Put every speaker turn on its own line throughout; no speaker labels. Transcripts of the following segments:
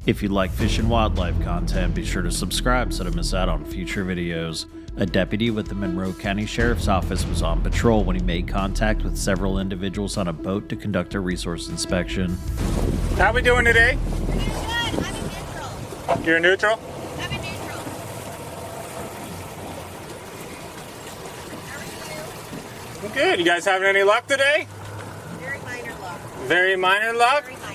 If you like fish and wildlife content, be sure to subscribe so to miss out on future videos. A deputy with the Monroe County Sheriff's Office was on patrol when he made contact with several individuals on a boat to conduct a resource inspection.
How we doing today?
You're good. I'm in neutral.
You're neutral?
I'm in neutral. How are you?
Good. You guys having any luck today?
Very minor luck.
Very minor luck?
Very minor.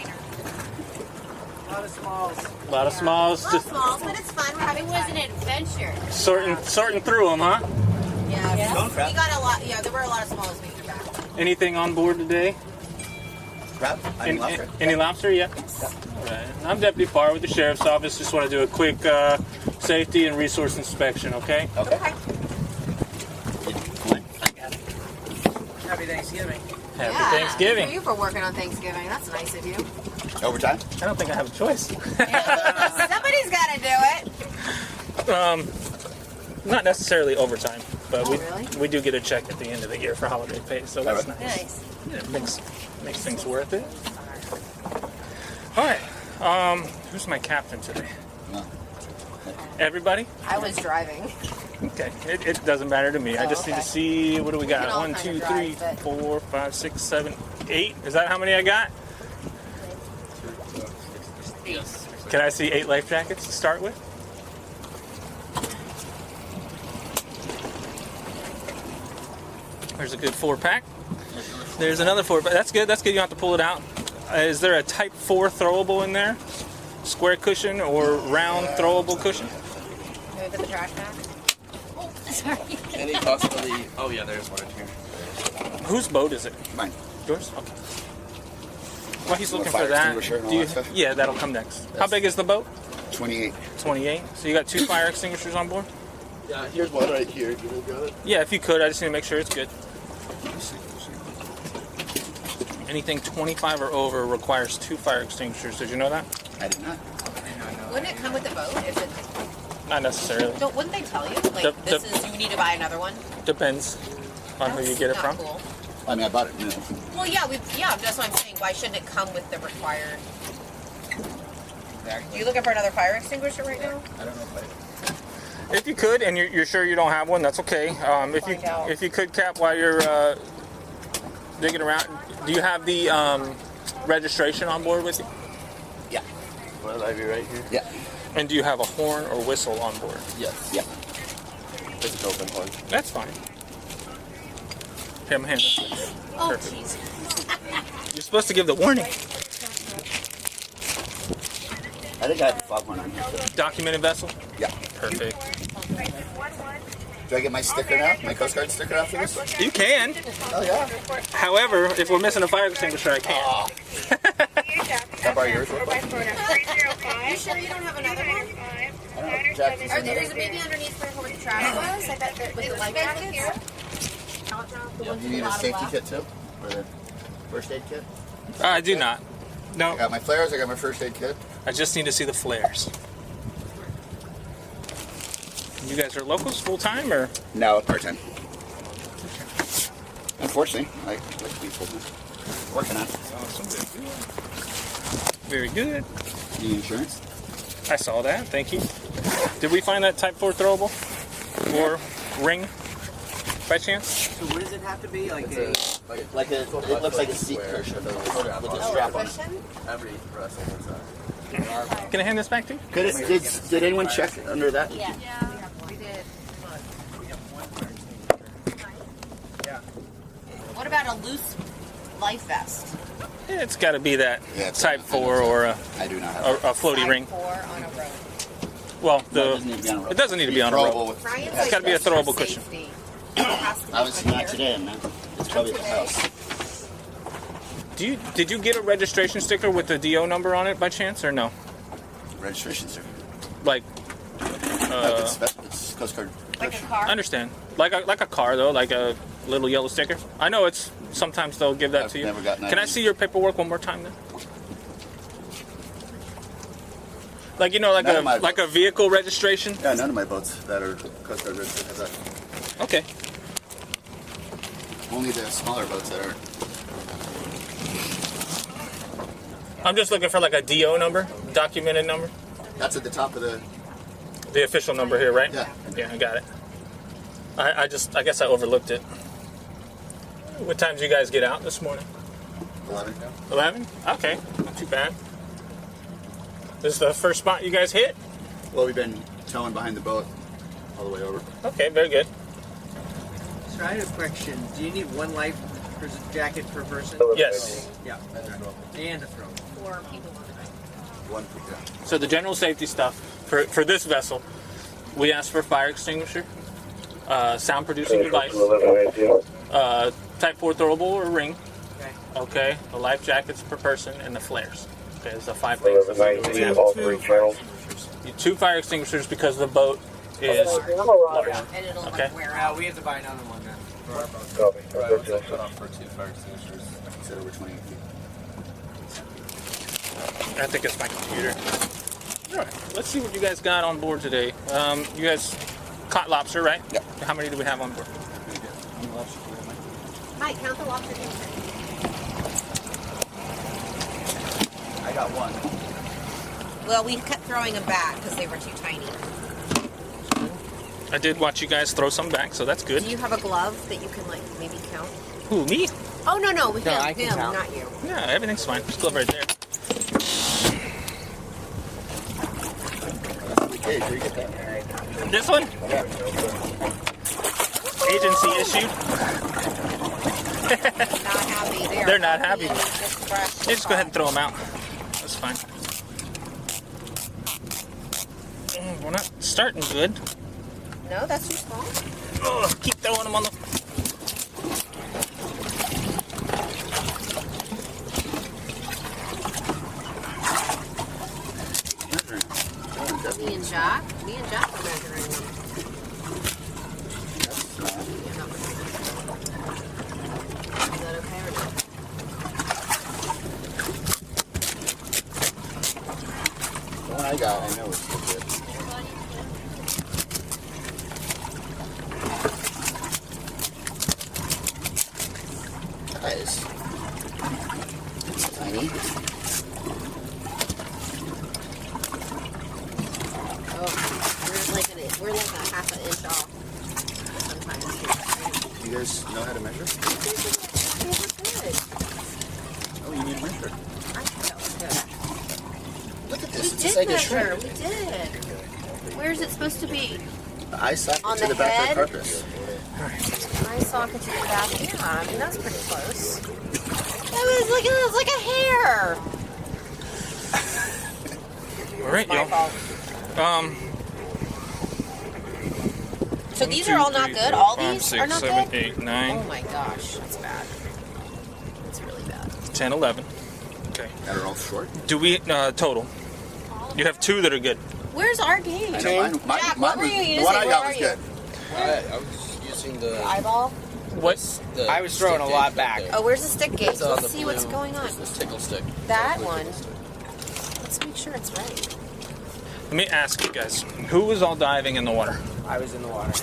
A lot of smalls.
A lot of smalls.
Little smalls, but it's fun. We're having fun. It was an adventure.
Sorting through them, huh?
Yeah.
Stone crab.
We got a lot. Yeah, there were a lot of smalls we threw back.
Anything on board today?
Crab? Lobster.
Any lobster? Yeah. All right. I'm Deputy Parr with the Sheriff's Office. Just want to do a quick safety and resource inspection, okay?
Okay.
Okay.
Happy Thanksgiving.
Happy
Yeah.
Thanksgiving.
Thank you for working on Thanksgiving. That's nice of you.
Overtime?
I don't think I have a choice.
Somebody's got to do it.
Not necessarily overtime, but
Oh, really?
we do get a check at the end of the year for holiday pay, so that's
Alright.
nice.
Nice.
Yeah, it makes things worth it. All right. Who's my captain today?
No.
Everybody?
I was driving.
Okay. It doesn't matter to me. I
Oh,
just need
okay.
to see, what do we got?
can all
1,
kind
2,
of
3,
drive, but-
4, 5, 6, 7, 8. Is that how many I got? Can I see 8 life jackets to start with? There's a good 4-pack. There's another 4-pack. That's good. That's good. You don't have to pull it out. Is there a Type 4 throwable in there? Square cushion or round throwable cushion?
Can we put the trash back? Oh, sorry.
Any possibility? Oh yeah, there's one in here.
Whose boat is it?
Mine.
Yours? Okay. Well, he's looking
Fire
for that.
extinguisher and all
Do you-
that stuff?
yeah, that'll come next. How big is the boat?
28.
28. So you got 2 fire extinguishers on board?
Yeah, here's one right here. You know, got it?
Yeah, if you could. I just need to make sure it's good. Anything 25 or over requires 2 fire extinguishers. Did you know that?
I did not.
Wouldn't it come with the boat? If it,
Not necessarily.
no, wouldn't they tell you? Like,
The-
this is, you need to buy another one?
Depends on who you get it
That's
from.
not cool.
I mean, I bought it new.
Well, yeah, that's what I'm saying. Why shouldn't it come with the required? Are you looking for another fire extinguisher right now?
I don't know if
If you could, and you're sure you don't have one, that's okay.
Find out.
If you could, Cap, while you're digging around, do you have the registration on board with you?
Yeah.
Well, I'll be right here.
Yeah.
And do you have a horn or whistle on board?
Yes.
Yeah.
It's an open one.
That's fine. Here, I'm handing this.
Oh,
Perfect.
jeez.
You're supposed to give the warning.
I think I have the fog one on here. Too.
Documented vessel?
Yeah.
Perfect.
Do I get my sticker now? My Coast Guard sticker after this?
You can.
Oh yeah.
However, if we're missing a fire extinguisher, I can't.
Can I borrow yours real quick?
Are you sure you don't have another one?
I don't know. Jack,
Are there's maybe underneath where the trash was? I bet that with the life jackets.
you need a safety kit too? Or the first aid kit?
I do not.
I
No,
got my flares, I got my first aid kit.
I just need to see the flares. You guys are locals full time or?
No, part-time. Unfortunately, I like to be full-time. Working on it.
Awesome. Very good.
Need insurance?
I saw that. Thank you. Did we find that Type 4 throwable or ring by chance?
So what does it have to be? Like a
It looks like a seat cushion with a strap on it.
Every wrestle is that.
Can I hand this back to you?
Did anyone check under that?
Yeah, we did. What about a loose life vest?
It's got to be that
Yeah, it's-
Type
I
4
know.
or a
I do not have
floaty
Side
ring.
4 on a rope.
Well,
No, it doesn't need to be on a rope.
it doesn't need to be on a
Throwable
rope.
with-
Brian's
yeah.
like,
gotta be a
just for
throwable cushion.
safety. It has to be
I was
put
not
here.
today, man. It's probably at the house.
Did you get a registration sticker with the DO number on it by chance or no?
Registration, sir.
Like,
It's Coast Guard.
Like a car?
I understand. Like a car though, like a little yellow sticker. I know it's sometimes they'll give that
I've
to you.
never gotten that.
Can I see your paperwork one more time then? Like
None of my
like a
books.
vehicle registration.
Yeah, none of my boats that are Coast Guard registered have that.
Okay.
Only the smaller boats that are.
I'm just looking for like a DO number, documented number.
That's at the top of
The official number here, right?
Yeah.
Yeah, I got it. I guess I overlooked it. What time did you guys get out this morning?
11.
11? Okay, not too bad. This is the first spot you guys hit?
Well, we've been towing behind the boat all the way over.
Okay, very good.
So I have a question. Do you need one life jacket per person?
Yes.
Yeah. And a throw.
4 people on the boat.
One for yeah.
So the general safety stuff for this vessel, we asked for fire extinguisher, sound producing device, type 4 throwable or ring.
Okay.
Okay, the life jackets per person and the flares. Okay, those are 5 things. We have
all 3 channels.
2 fire extinguishers because the boat is large.
And it'll
Okay.
like wear out.
We have to buy another one then.
Copy.
Cut off for 2 fire extinguishers.
He said over 28 feet.
I think it's my computer. All right, let's see what you guys got on board today. You guys caught lobster, right?
Yep.
How many do we have on board?
Mike, count the lobster tanks.
I got one.
Well, we kept throwing them back because they were too tiny.
I did watch you guys throw some back, so that's good.
Do you have a glove that you can like maybe count?
Who, me?
Oh no, him,
I can count.
not you.
Yeah, everything's fine. Just glove right there.
Okay, where you get that?
This one? Agency issued.
Not happy.
They're not happy.
Just
Yeah, just go ahead and throw them out. That's fine. We're not starting good.
No, that's too small.
Oh, keep throwing them on the...
Me and Jack are measuring them. Yeah, not much. Is that okay or not?
The one I got, I know it's still good. Guys. It's tiny.
Oh, we're like a half an inch off sometimes.
Do you guys know how to measure? Oh, you need a measure.
I think that was good.
Look at
We
this. It's
did
like a
measure.
shrimp.
We did. Where's it supposed to be?
The eye socket
On
to
the
the back
head?
of the carcass.
Eye socket to the back. Yeah, I mean that's pretty close. It was like a hair.
All right,
My
y'all.
fault. So these are all not good. All these are not
7,
good.
8, 9,
Oh my gosh, that's bad. That's really bad.
10, 11. Okay.
That are all short.
Do we, total? You have 2 that are good.
Where's our game?
I know mine
Jack,
mine
what were
was,
you
the
using?
one I
Where
got
are
was
you?
good.
I was using the
Eyeball?
What?
I was throwing a lot back.
Oh, where's the stick gauge?
It's on
Let's
the
see what's
blue.
going on.
It's this tickle stick.
That
It's on the
one.
tickle stick.
Let's make sure it's right.
Let me ask you guys, who was all diving in the water?
I was in the water.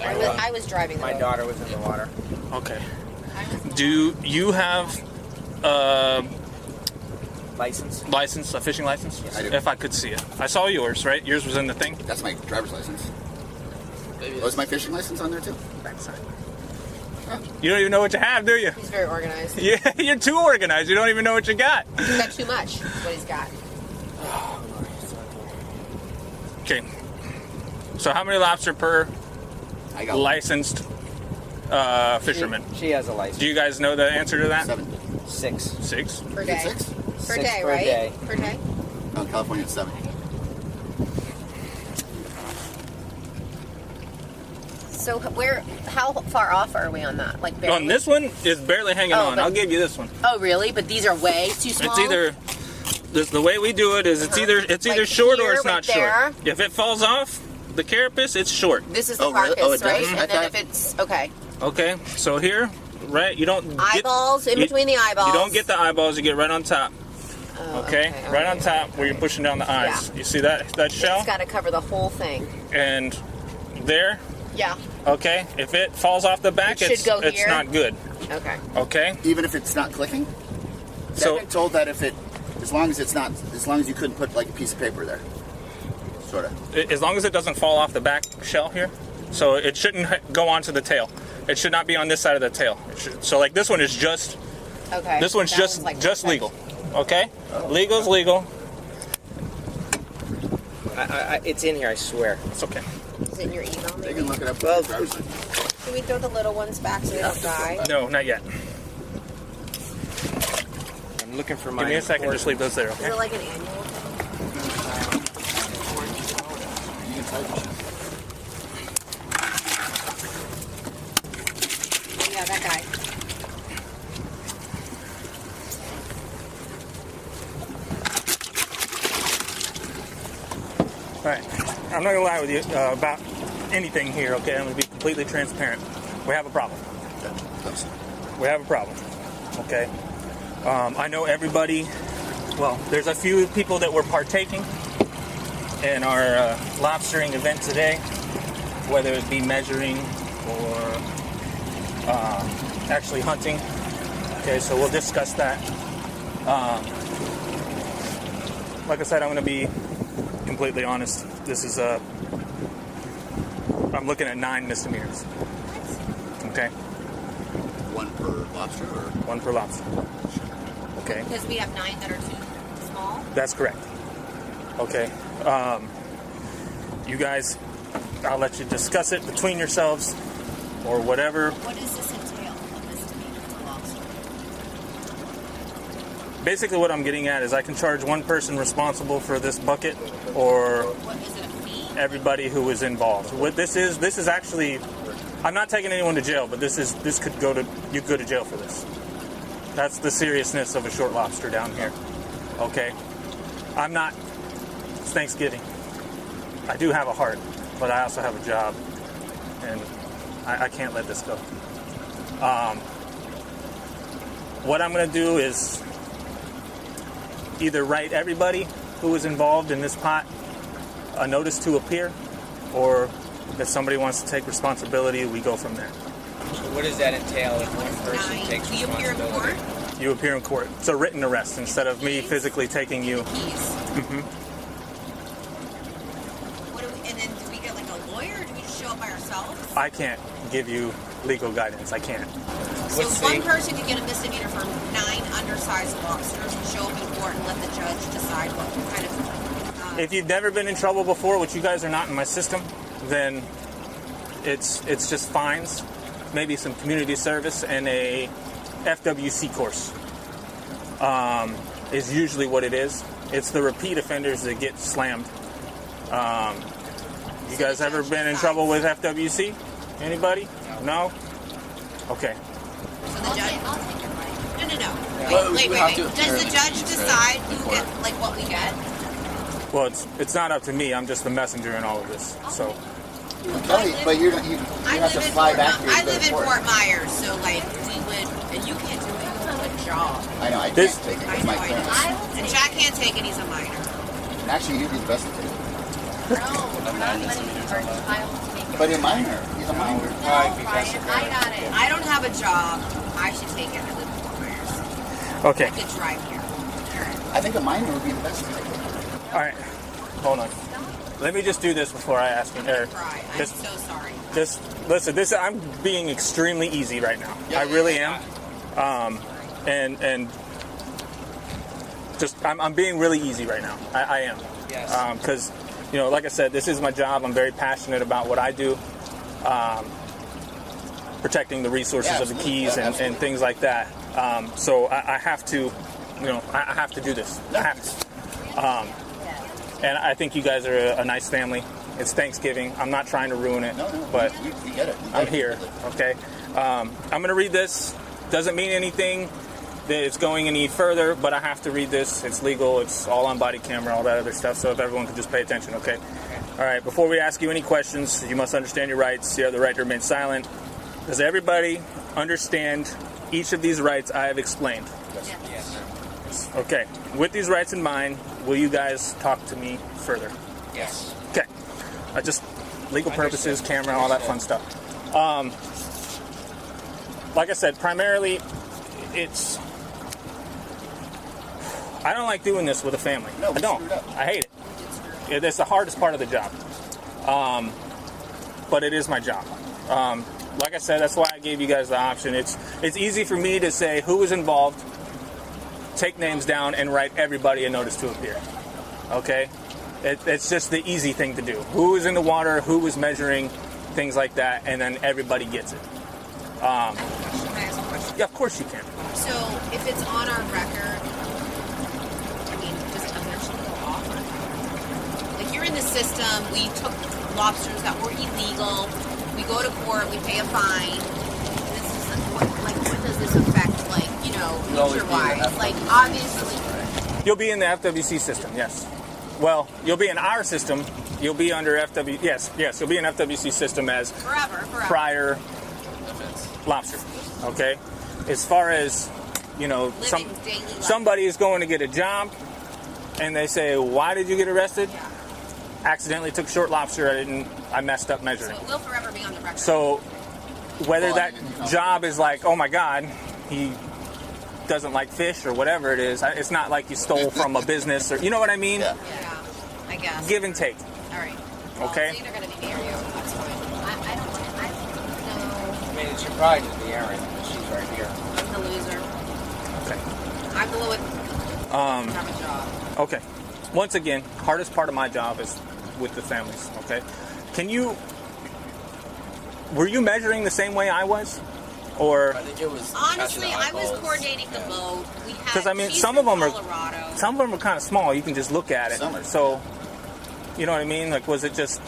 I was driving the
My
boat.
daughter was in the water.
Okay. Do you have a
License?
a fishing license?
I do.
If I could see it. I saw yours, right? Yours was in the thing?
That's my driver's license.
Maybe
Was my fishing license on there too?
Backside. You don't even know what you have, do you?
He's very organized.
Yeah, you're too organized. You don't even know what you got.
He's got too much. Is what he's got.
Okay. So how many lobster per
I got
licensed fisherman?
She has a license.
Do you guys know the answer to that?
7.
6.
6?
Per
Is it
day.
6?
Per
6
day,
per
right?
day.
Per day.
Oh, California it's 7.
So how far off are we on that? Like barely?
On this one is barely hanging
Oh,
on.
but-
I'll give you this one.
Oh, really? But these are way too small.
It's either the way we do it is it's either
Like
short or
here,
it's
right
not
there?
short. If it falls off the carapace, it's short.
This is the
Oh, really?
carcass,
Oh, it
right?
does?
And
I
then
thought-
if it's okay,
Okay, so here, right? You don't get,
eyeballs in between the eyeballs.
You don't get the eyeballs. You get right on top.
Oh,
Okay, right on top where you're pushing down the eyes.
Yeah.
You see that shell?
It's got to cover the whole thing.
And there,
Yeah.
okay. If it falls off the back,
It should go
it's
here?
not good.
Okay.
Okay.
Even if it's not clicking?
So
I've been told that if it As long as it's not, as long as you couldn't put like a piece of paper there, sort of.
As long as it doesn't fall off the back shell here, so it shouldn't go onto the tail. It should not be on this side of the tail. So like this one is just.
Okay.
This one's
that
just
like
just
perfect.
legal. Okay. Legal's legal.
It's in here, I swear.
It's okay.
Is it in your email?
They
Maybe?
can look it up.
Well,
Can we throw the little ones back so they don't die?
No, not yet.
I'm looking for my.
Give me a second. Just leave those there.
Is
Okay.
it like an annual thing?
You can type it.
Yeah, that guy.
All right. I'm not gonna lie with you about anything here. Okay. I'm gonna be completely transparent. We have a problem. We have a problem. Okay. I know everybody. Well, there's a few people that were partaking in our lobstering event today, whether it be measuring or actually hunting. Okay, so we'll discuss that. Like I said, I'm going to be completely honest. This is I'm looking at 9 misdemeanors. Okay,
One per lobster, or
1 per lobster. Okay.
Because we have 9 that are too small.
That's correct. Okay. You guys, I'll let you discuss it between yourselves or whatever.
What does this entail? A misdemeanor for lobster?
Basically what I'm getting at is I can charge one person responsible for this bucket or
What is it? A fee?
everybody who is involved. What this is actually, I'm not taking anyone to jail, but this could go to, you could go to jail for this. That's the seriousness of a short lobster down here. Okay? I'm not, it's Thanksgiving. I do have a heart, but I also have a job, and I can't let this go. What I'm going to do is either write everybody who is involved in this pot a notice to appear, or if somebody wants to take responsibility, we go from there.
What does that entail if one person takes
Do you appear in
responsibility?
court?
You appear in court. It's a written arrest instead of me physically taking you.
Keys.
Mhm.
What do we, and then do we get like a lawyer, or do we just show up by ourselves?
I can't give you legal guidance. I can't.
So
What's
one
the-
person could get a misdemeanor for 9 undersized lobsters and show up in court and let the judge decide what kind of.
If you've never been in trouble before, which you guys are not in my system, then it's just fines, maybe some community service, and a FWC course is usually what it is. It's the repeat offenders that get slammed. You guys ever been in trouble with FWC? Anybody? No? Okay.
So the judge. I'll take your money. No.
Well,
Wait.
we have to
Does the
apparently
judge
use
decide
it
who
in
get
court.
like what we get?
Well, it's not up to me. I'm just the messenger in all of this. So
Kelly, but you
I
have to
live in
fly
Fort
back here.
I
to go
live
to
in
court.
Fort Myers, so like we would, and you can't do it. You have a job.
I know, I can't
This-
take it
I
with my
know.
clearance.
And Jack can't take it. He's a minor.
Actually, you'd be the best to take it.
No, we're not letting our child take it.
But a minor, he's a minor.
No, Ryan, I got it. I don't have a job. I should take it. I live in Fort Myers.
okay.
I could drive here.
I think a minor would be the best to take it.
All right. Hold on. Let me just do this before I ask you.
Cry. I'm
Just,
so sorry.
just listen. I'm being extremely easy right now. I really am. And just I'm being really easy right now. I am.
Yes.
Because like I said, this is my job. I'm very passionate about what I do. Protecting the resources of the keys and things like that. So I have to, I have to do this. I have to. And I think you guys are a nice family. It's Thanksgiving. I'm not trying to ruin it,
No,
but
we get it.
I'm here. Okay. I'm going to read this. Doesn't mean anything that it's going any further, but I have to read this. It's legal. It's all on body camera, all that other stuff. So if everyone could just pay attention, okay? All right. Before we ask you any questions, you must understand your rights. You have the right to remain silent. Does everybody understand each of these rights I have explained?
Yes.
Okay. With these rights in mind, will you guys talk to me further?
Yes.
Okay. Just legal purposes, camera, all that fun stuff. Like I said, primarily, it's I don't like doing this with a family.
No,
I don't.
screwed up.
I hate it. It's the hardest part of the job. But it is my job. Like I said, that's why I gave you guys the option. It's easy for me to say who was involved, take names down, and write everybody a notice to appear. Okay? It's just the easy thing to do. Who was in the water, who was measuring, things like that, and then everybody gets it.
Can I ask a question?
Yeah, of course you can.
So, if it's on our record, I mean, does it eventually go off? Like, you're in the system, we took lobsters that were illegal, we go to court, we pay a fine. This is like, what does this affect, like, you know, future-wise? Like, obviously.
You'll be in the FWC system, yes. Well, you'll be in our system. You'll be under yes, you'll be in FWC system as
Forever.
prior lobster. Okay? As far as, you know,
Living daily life.
somebody is going to get a job and they say, why did you get arrested?
Yeah.
Accidentally took short lobster. I messed up
So
measuring.
it will forever be on the record.
So whether
Well,
that
I mean,
job is like, oh my God, he doesn't like fish or whatever it is, it's not like you stole from a business or, you know what I mean?
Yeah.
Yeah, I guess.
Give and take.
All right. Well,
Okay.
It's either going to be me or you. That's fine. I don't know.
I mean, it should probably just be Erin, but she's right here.
I'm the loser.
Okay.
I'm the lowest. Have a job.
Okay. Once again, hardest part of my job is with the families. Okay. Were you measuring the same way I was? Or,
I think it was.
Honestly,
catching
I was
eyeballs.
coordinating the boat. We had.
'Cause, I mean,
she's
some
from
of them are-
Colorado.
some of them are kind of small. You can just look at it.
Some are.
So, you know what I mean? Like, was it just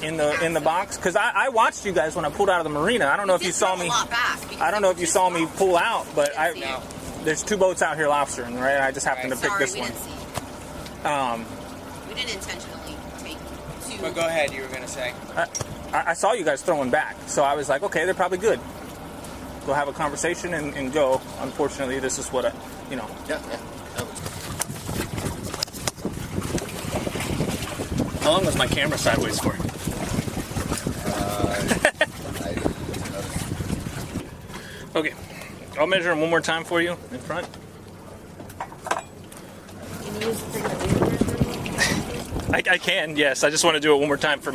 in the box? Because I watched you guys when I pulled out of the marina. I don't know if you saw me. I don't know if you saw me pull out, but there's two boats out here lobstering, right? I just happened to pick
Sorry,
this
we
one.
didn't see. We didn't intentionally take two.
But go ahead, you were going to say.
I saw you guys throwing back, so I was like, okay, they're probably good. Go have a conversation and go. Unfortunately, this is what I.
Yeah. That was
How long was my camera sideways for?
I didn't notice.
Okay, I'll measure them one more time for you in front.
Can you use the thing that we measured?
I can, yes. I just want to do it one more time for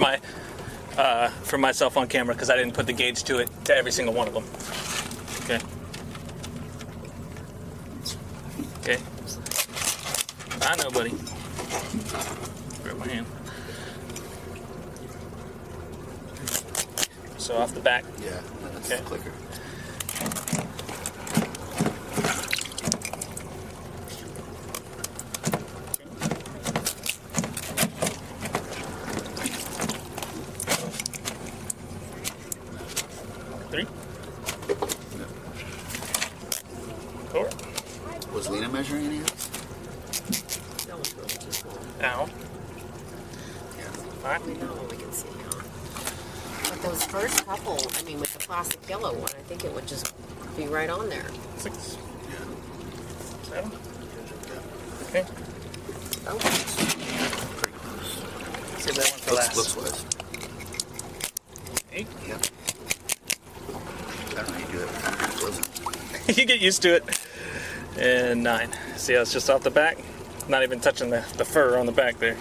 myself on camera because I didn't put the gauge to it to every single one of them. Okay. Okay. I know, buddy. Grab my hand. So off the back.
Yeah, that's
Okay.
the clicker.
Three. Four.
Was Lena measuring any of this?
No, it's really too small.
Ow.
Yeah.
Five.
We know what we can see now. But those first couple, I mean, with the plastic yellow one, I think it would just be right on there.
6.
Yeah.
7. Okay.
Oh,
Pretty close.
Save that one for last.
Looks wise.
8.
Yeah. I don't know how you do that. Pretty close.
You get used to it. And 9. See how it's just off the back? Not even touching the fur on the back there.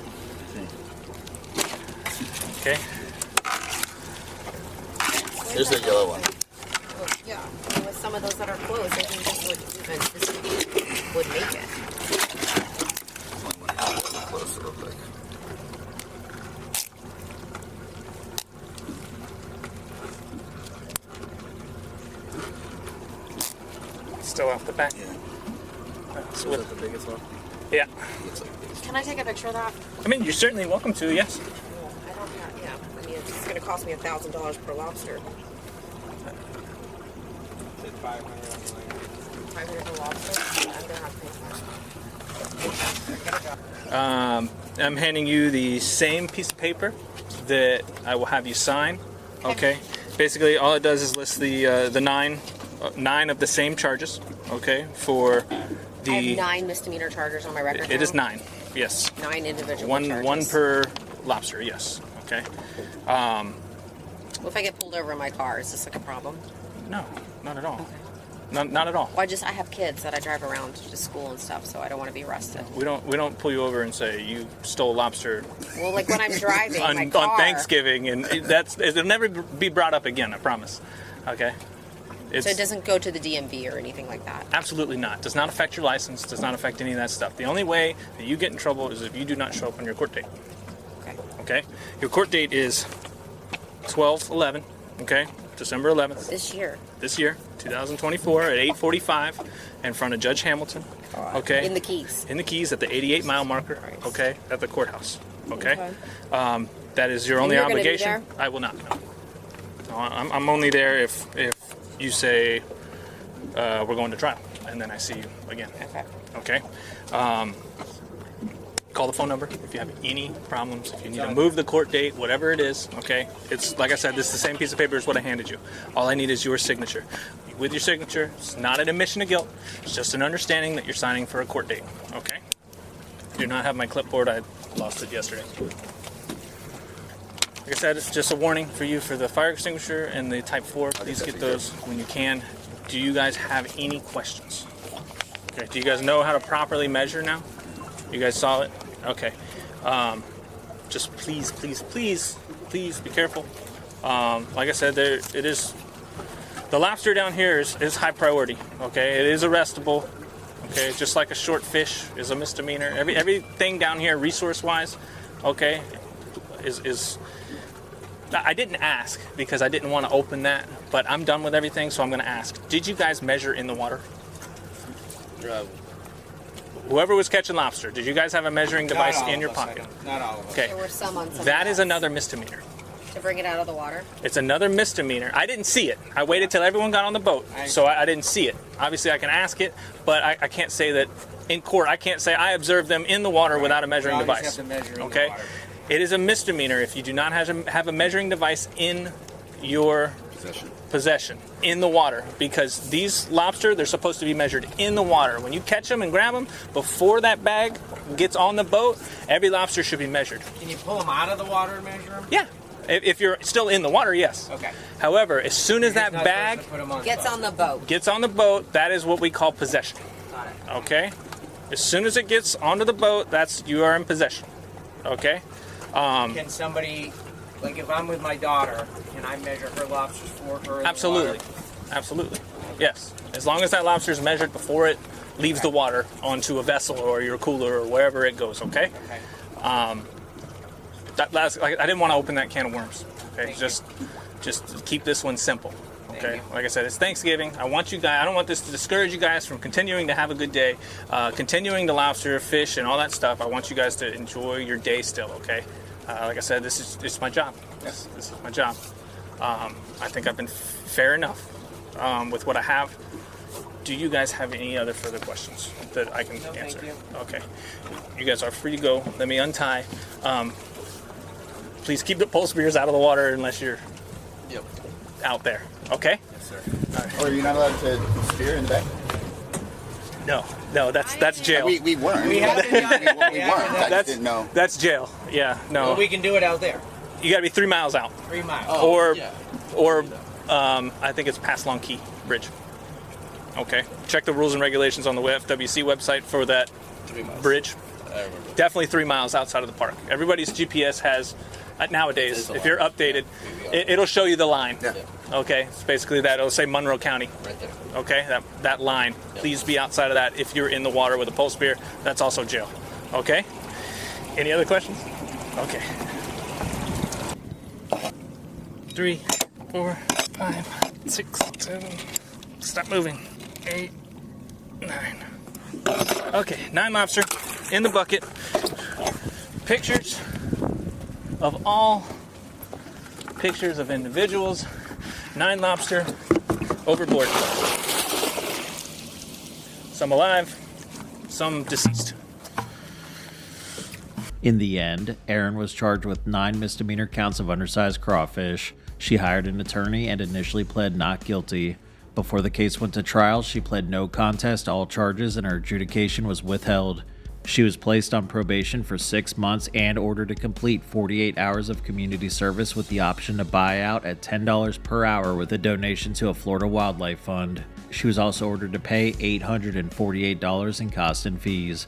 Okay.
Here's the yellow one.
oh, yeah. And with some of those that are closed, I think this would make it.
Only one here that's close, it looked like.
Still off the back.
Yeah.
That's
Is
what-
that the biggest one?
yeah.
Looks like the biggest.
Can I take a picture of that?
I mean, you're certainly welcome to, yes.
Well, I don't have, yeah. I mean, it's going to cost me $1,000 per lobster.
500 on the line.
500 per lobster? I'm going to have to pay for it.
I'm handing you the same piece of paper that I will have you sign. Okay. Basically, all it does is list the 9 of the same charges. Okay. For the.
I have 9 misdemeanor charges on my record.
It is
now.
9. Yes.
9 individual
One
charges.
per lobster. Yes. Okay.
Well, if I get pulled over in my car, is this like a problem?
No, not at all.
Okay.
not at all.
Well, I have kids that I drive around to school and stuff, so I don't want to be arrested.
We don't pull you over and say you stole lobster
Well, like when I'm driving my
on
car.
Thanksgiving, and it'll never be brought up again. I promise. Okay.
So it doesn't go to the DMV or anything like that?
Absolutely not. Does not affect your license. Does not affect any of that stuff. The only way that you get in trouble is if you do not show up on your court date.
Okay.
Okay. Your court date is 12/11. Okay. December 11th.
This year.
This year, 2024, at 8:45, in front of Judge Hamilton. Okay.
In the Keys.
In the Keys at the 88-mile marker.
Right.
Okay. At the courthouse. Okay.
Okay.
That is your only
you're gonna be
obligation.
there?
I will not. No, I'm only there if you say we're going to trial, and then I see you again.
Okay.
Okay. Call the phone number if you have any problems. If you need to move the court date, whatever it is. Okay. It's like I said. This is the same piece of paper as what I handed you. All I need is your signature. With your signature, it's not an admission of guilt. It's just an understanding that you're signing for a court date. Okay. Do not have my clipboard. I lost it yesterday. Like I said, it's just a warning for you for the fire extinguisher and the Type 4. Please get those when you can. Do you guys have any questions? Okay. Do you guys know how to properly measure now? You guys saw it? Okay. Just please be careful. Like I said, it is. The lobster down here is high priority. Okay. It is arrestable. Okay. Just like a short fish is a misdemeanor. Everything down here, resource-wise, okay, is. I didn't ask because I didn't want to open that, but I'm done with everything, so I'm going to ask. Did you guys measure in the water? Whoever was catching lobster, did you guys have a measuring device in your pocket?
Not all of us.
Okay.
There were some on some
That is
boats.
another misdemeanor.
To bring it out of the water?
It's another misdemeanor. I didn't see it. I waited till everyone got on the boat, so I didn't see it. Obviously, I can ask it, but I can't say that in court. I can't say I observed them in the water without a measuring
You always
device.
have to measure in the
Okay?
water.
It is a misdemeanor if you do not have a measuring device in your possession in the water, because these lobster, they're supposed to be measured in the water. When you catch them and grab them, before that bag gets on the boat, every lobster should be measured.
Can you pull them out of the water and measure them?
Yeah. If you're still in the water, yes.
Okay.
However, as soon as that
Not
bag
supposed to put 'em on
Gets
boat.
on the boat.
gets on the boat, that is what we call possession.
Got it.
Okay? As soon as it gets onto the boat, you are in possession. Okay?
Can somebody, like if I'm with my daughter, can I measure her lobsters for her in
Absolutely.
the water?
Absolutely. Yes. As long as that lobster is measured before it leaves the water onto a vessel or your cooler or wherever it goes, okay?
Okay.
I didn't want to open that can of worms. Okay?
Thank
Just keep this one simple. Okay?
you.
Like I said, it's Thanksgiving. I don't want this to discourage you guys from continuing to have a good day, continuing to lobster, fish, and all that stuff. I want you guys to enjoy your day still, okay? Like I said, it's my job. This is my job. I think I've been fair enough with what I have. Do you guys have any other further questions that I can answer?
thank you.
Okay. You guys are free to go. Let me untie. Please keep the pole spears out of the water unless you're out there. Okay?
Yes, sir. Or are you not allowed to steer in the back?
No, that's jail.
We weren't.
We haven't done it.
We weren't. I just didn't know.
That's jail. Yeah, no.
Well, we can do it out there.
You got to be 3 miles out.
3 miles.
Or I think it's past Long Key Bridge. Okay. Check the rules and regulations on the FWC website for that
3 miles.
bridge.
I remember.
Definitely 3 miles outside of the park. Everybody's GPS has, nowadays,
It's a
if you're
line.
updated,
Yeah.
it'll show you the line.
Yeah.
Okay. It's basically that. It'll say Monroe County.
Right there.
Okay. That line.
Yeah.
Please be outside of that. If you're in the water with a pole spear, that's also jail. Okay. Any other questions? Okay. 3, 4, 5, 6, 7. Stop moving. 8, 9. Okay, 9 lobster in the bucket. Pictures of all pictures of individuals. 9 lobster overboard. Some alive, some deceased.
In the end, Erin was charged with 9 misdemeanor counts of undersized crawfish. She hired an attorney and initially pled not guilty. Before the case went to trial, she pled no contest to all charges and her adjudication was withheld. She was placed on probation for 6 months and ordered to complete 48 hours of community service with the option to buy out at $10 per hour with a donation to a Florida Wildlife Fund. She was also ordered to pay $848 in costs and fees.